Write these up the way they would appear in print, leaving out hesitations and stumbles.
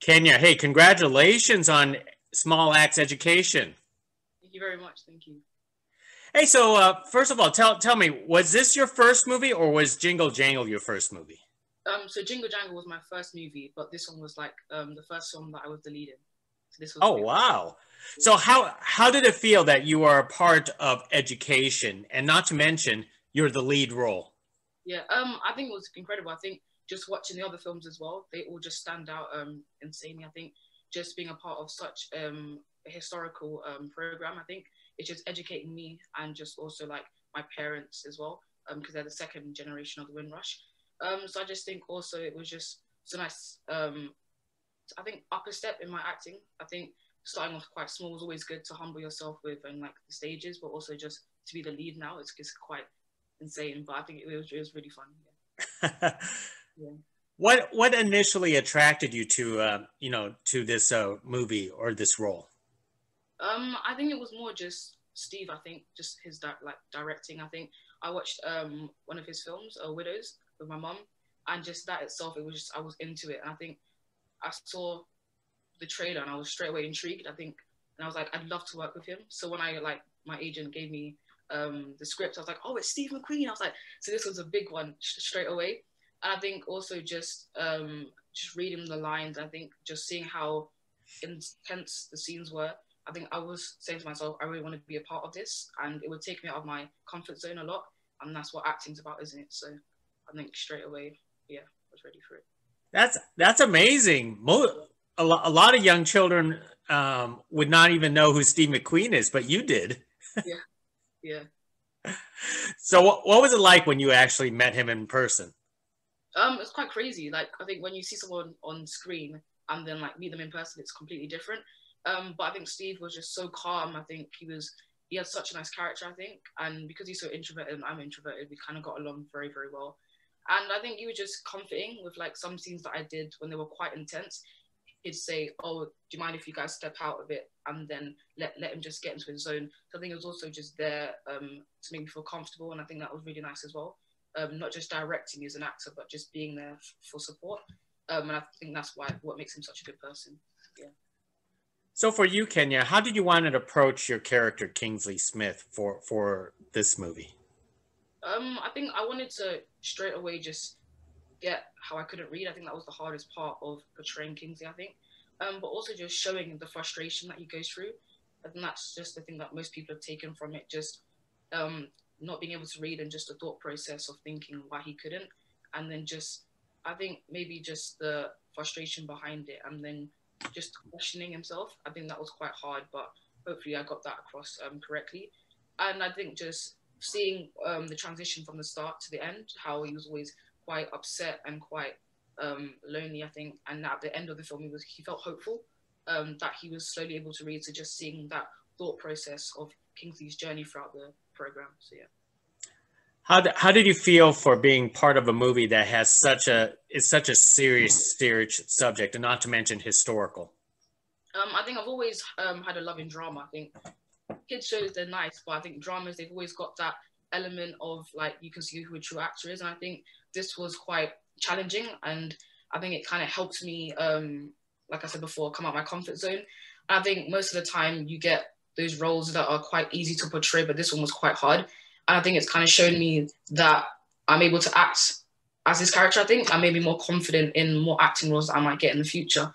Kenya, hey, congratulations on Small Axe Education. Thank you very much. Thank you. Hey, so first of all, tell me, was this your first movie or was Jingle Jangle your first movie? So Jingle Jangle was my first movie, but this one was like the first song that I was the lead in. So this was a Oh, big wow. one. So how did it feel that you are a part of education and not to mention you're the lead role? Yeah. I think it was incredible. I think just watching the other films as well, they all just stand out insanely. I think just being a part of such a historical program, I think it's just educating me and just also like my parents as well, because they're the second generation of the Windrush. So I just think also it was just so nice. I think upper step in my acting. I think starting off quite small was always good to humble yourself with and like the stages, but also just to be the lead now, it's quite insane. But I think it was really fun. Yeah. Yeah. What initially attracted you to to this movie or this role? I think it was more just Steve. I think just his like directing. I think I watched one of his films, Widows, with my mum, and just that itself, it was just I was into it, and I think I saw the trailer and I was straight away intrigued. I think, and I was like, I'd love to work with him. So when I like my agent gave me the script, I was like, oh, it's Steve McQueen. I was like, so this was a big one straight away. And I think also just reading the lines, I think just seeing how intense the scenes were. I think I was saying to myself, I really want to be a part of this, and it would take me out of my comfort zone a lot, and that's what acting's about, isn't it? So I think straight away, yeah, I was ready for it. That's amazing. A lot of young children would not even know who Steve McQueen is, but you did. Yeah, yeah. So what was it like when you actually met him in person? It's quite crazy. Like I think when you see someone on screen and then like meet them in person, it's completely different. But I think Steve was just so calm. I think he had such a nice character. I think, and because he's so introverted and I'm introverted, we kind of got along very very well. And I think he was just comforting with like some scenes that I did when they were quite intense. He'd say, "Oh, do you mind if you guys step out a bit?" And then let him just get into his zone. So I think it was also just there to make me feel comfortable, and I think that was really nice as well. Not just directing as an actor, but just being there for support. And I think that's what makes him such a good person. Yeah. So for you, Kenya, how did you want to approach your character Kingsley Smith for this movie? I think I wanted to straight away just get how I couldn't read. I think that was the hardest part of portraying Kingsley, I think. But also just showing the frustration that he goes through. I think that's just the thing that most people have taken from it, just um, not being able to read and just the thought process of thinking why he couldn't. And then just, I think maybe just the frustration behind it and then just questioning himself. I think that was quite hard, but hopefully I got that across correctly. And I think just seeing the transition from the start to the end, how he was always quite upset and quite lonely, I think. And at the end of the film, he felt hopeful that he was slowly able to read. So just seeing that thought process of Kingsley's journey throughout the program. So yeah. How did you feel for being part of a movie that has such a serious subject, and not to mention historical? I think I've always had a love in drama. I think kids shows they're nice, but I think dramas they've always got that element of like you can see who a true actor is, and I think this was quite challenging, and I think it kind of helped me, like I said before, come out of my comfort zone. And I think most of the time you get those roles that are quite easy to portray, but this one was quite hard, and I think it's kind of shown me that I'm able to act as this character. I think I may be more confident in more acting roles that I might get in the future,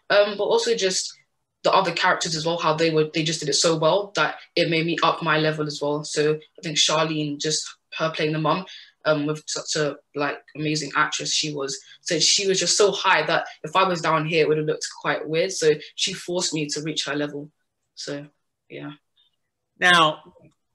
but also just the other characters as well, how they just did it so well that it made me up my level as well. So I think Sharlene, just her playing the mum, with such a like amazing actress she was. So she was just so high that if I was down here, it would have looked quite weird. So she forced me to reach her level. So yeah. Now,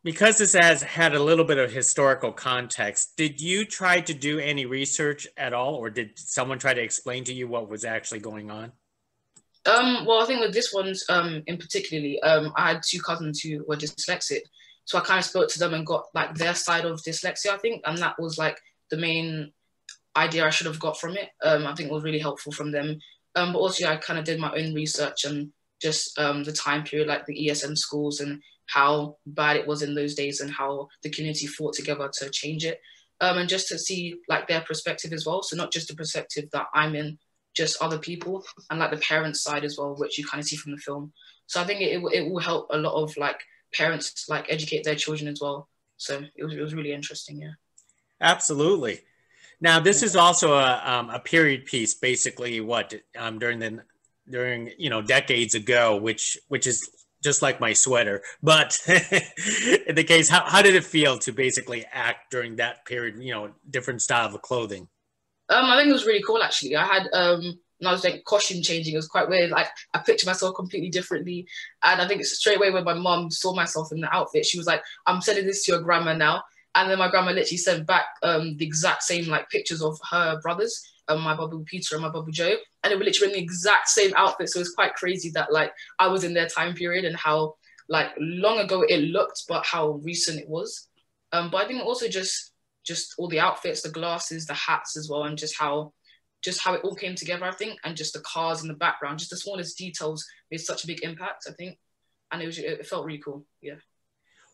because this has had a little bit of historical context, did you try to do any research at all, or did someone try to explain to you what was actually going on? Well, I think with this one's in particularly, I had two cousins who were dyslexic, so I kind of spoke to them and got like their side of dyslexia, I think, and that was like the main idea I should have got from it. I think it was really helpful from them. But also, I kind of did my own research and just the time period, like the ESM schools and how bad it was in those days and how the community fought together to change it. And just to see like their perspective as well. So not just the perspective that I'm in, just other people, and like the parents' side as well, which you kind of see from the film. So I think it will help a lot of like parents like educate their children as well. So it was really interesting, yeah. Absolutely. Now, this is also a period piece, basically what during decades ago, which is just like my sweater. But in the case, how did it feel to basically act during that period? Different style of clothing. I think it was really cool actually. I had when I was like costume changing, it was quite weird. Like I pictured myself completely differently, and I think it's straight away when my mum saw myself in the outfit, she was like, "I'm sending this to your grandma now." And then my grandma literally sent back the exact same like pictures of her brothers, my Babu Peter and my Babu Joe, and they were literally in the exact same outfit. So it was quite crazy that like I was in their time period and how like long ago it looked, but how recent it was. But I think also just all the outfits, the glasses, the hats as well, and just how it all came together, I think, and just the cars in the background, just the smallest details made such a big impact, I think, and it felt really cool, yeah.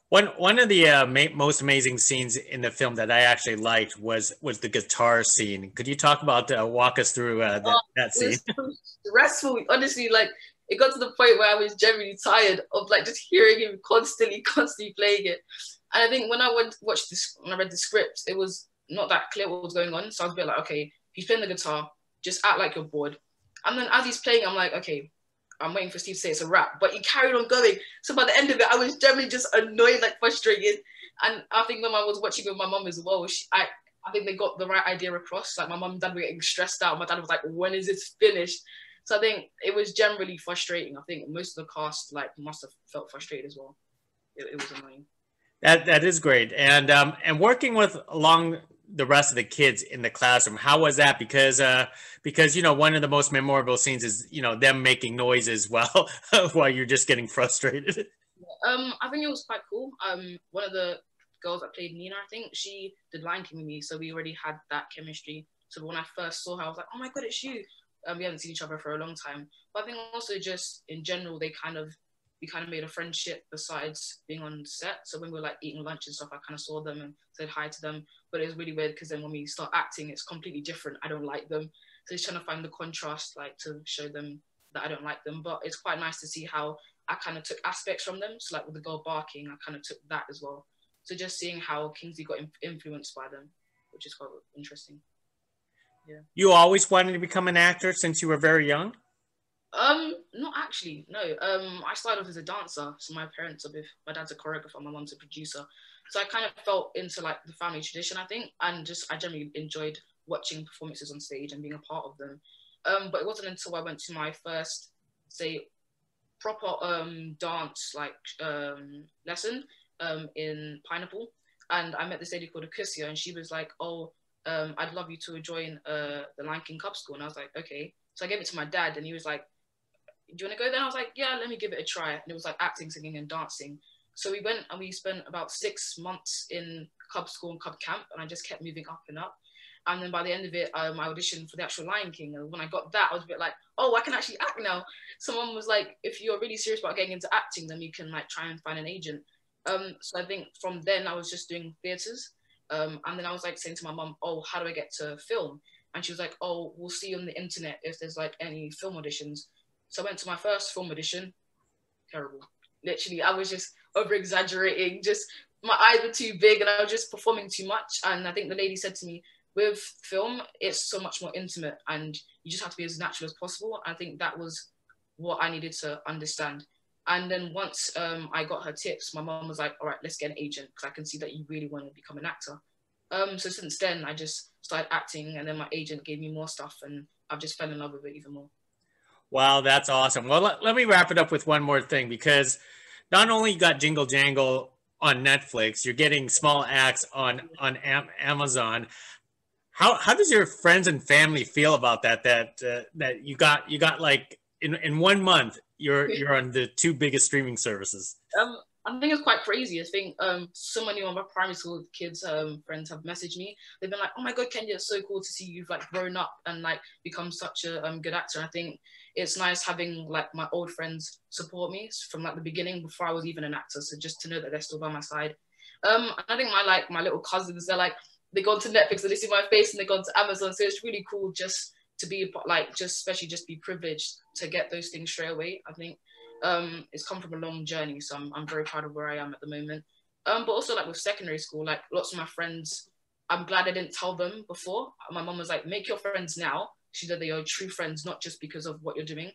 One of the most amazing scenes in the film that I actually liked was the guitar scene. Could you talk about walk us through that scene? It was so stressful, honestly. Like it got to the point where I was generally tired of like just hearing him constantly playing it. And I think when I watched this, when I read the script, it was not that clear what was going on. So I was a bit like, okay, he's playing the guitar, just act like you're bored. And then as he's playing, I'm like, okay, I'm waiting for Steve to say it's a wrap, but he carried on going. So by the end of it, I was generally just annoyed, like frustrated. And I think when I was watching with my mum as well, I think they got the right idea across. Like my mum and dad were getting stressed out. My dad was like, when is this finished? So I think it was generally frustrating. I think most of the cast like must have felt frustrated as well. It was annoying. That is great. And working with along the rest of the kids in the classroom, how was that? Because one of the most memorable scenes is them making noises while you're just getting frustrated. I think it was quite cool. One of the girls that played Nina, I think she did Lion King with me, so we already had that chemistry. So when I first saw her, I was like, oh my god, it's you. We haven't seen each other for a long time, but I think also just in general, we kind of made a friendship besides being on set. So when we were like eating lunch and stuff, I kind of saw them and said hi to them. But it was really weird because then when we start acting, it's completely different. I don't like them. So just trying to find the contrast, like to show them that I don't like them. But it's quite nice to see how I kind of took aspects from them. So like with the girl barking, I kind of took that as well. So just seeing how Kingsley got influenced by them, which is quite interesting. Yeah. You always wanted to become an actor since you were very young? Not actually, no. I started off as a dancer. So my parents are my dad's a choreographer, my mom's a producer. So I kind of felt into like the family tradition, I think, and I generally enjoyed watching performances on stage and being a part of them. But it wasn't until I went to my first, say, proper dance like lesson in Pineapple, and I met this lady called Akusia, and she was like, "Oh, I'd love you to join the Lion King Cub School," and I was like, "Okay." So I gave it to my dad, and he was like, "Do you want to go there?" And I was like, "Yeah, let me give it a try." And it was like acting, singing, and dancing. So we went and we spent about 6 months in Cub School and Cub Camp, and I just kept moving up and up. And then by the end of it, I auditioned for the actual Lion King. And when I got that, I was a bit like, oh, I can actually act now. Someone was like, if you're really serious about getting into acting, then you can like try and find an agent. So I think from then I was just doing theatres. And then I was like saying to my mum, oh, how do I get to film? And she was like, oh, we'll see on the internet if there's like any film auditions. So I went to my first film audition. Terrible. Literally, I was just over exaggerating. Just my eyes were too big and I was just performing too much. And I think the lady said to me, with film, it's so much more intimate and you just have to be as natural as possible. I think that was what I needed to understand. And then once I got her tips, my mom was like, all right, let's get an agent because I can see that you really want to become an actor. So since then, I just started acting and then my agent gave me more stuff and I've just fell in love with it even more. Wow, that's awesome. Well, let me wrap it up with one more thing because not only you got Jingle Jangle on Netflix, you're getting Small Acts on Amazon. How does your friends and family feel about that? That you got like in 1 month you're on the 2 biggest streaming services. I think it's quite crazy. I think so many of my primary school kids friends have messaged me. They've been like, "Oh my god, Kenyah, it's so cool to see you've like grown up and like become such a good actor." I think it's nice having like my old friends support me from like the beginning before I was even an actor. So just to know that they're still by my side. I think my little cousins, they go onto Netflix and they see my face and they go onto Amazon. So it's really cool just to be like, just especially just be privileged to get those things straight away. I think it's come from a long journey, so I'm very proud of where I am at the moment. But also like with secondary school, like lots of my friends, I'm glad I didn't tell them before. My mom was like, make your friends now. She said they are true friends, not just because of what you're doing.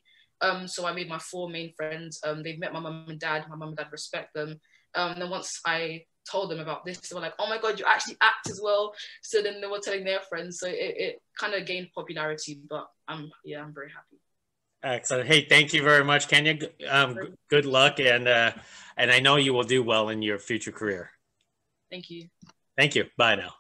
So I made my 4 main friends. They've met my mum and dad. My mum and dad respect them. Then once I told them about this, they were like, oh my God, you actually act as well. So then they were telling their friends. So it kind of gained popularity, but I'm very happy. Excellent. Hey, thank you very much, Kenyah. Good luck, and I know you will do well in your future career. Thank you. Thank you. Bye now.